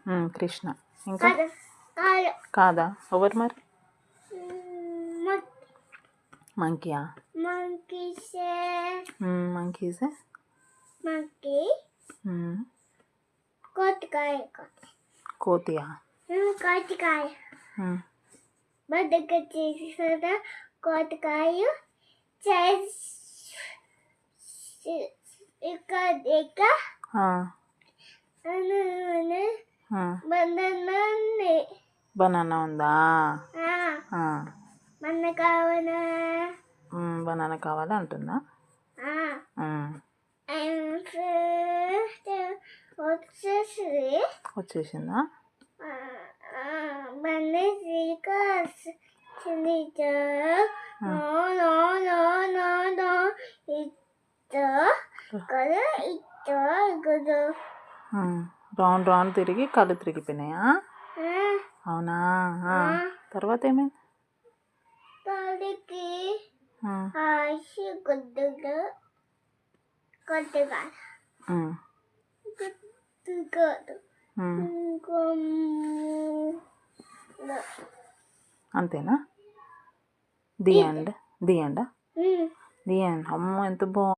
కృష్ణ. ఇంకా కాదా? ఎవరు మరి? మంకీయా? మంకీస్. కోతియా? కోతికాయ బనానా ఉందా? బనానా కావాలా అంటుందా? వచ్చేసిందా? రౌండ్ రౌండ్ తిరిగి కళ్ళు తిరిగిపోయినాయా? అవునా? తర్వాత ఏమైంది? అంతేనా? The end. The end. The end. అమ్మో ఎంత బాగుంది.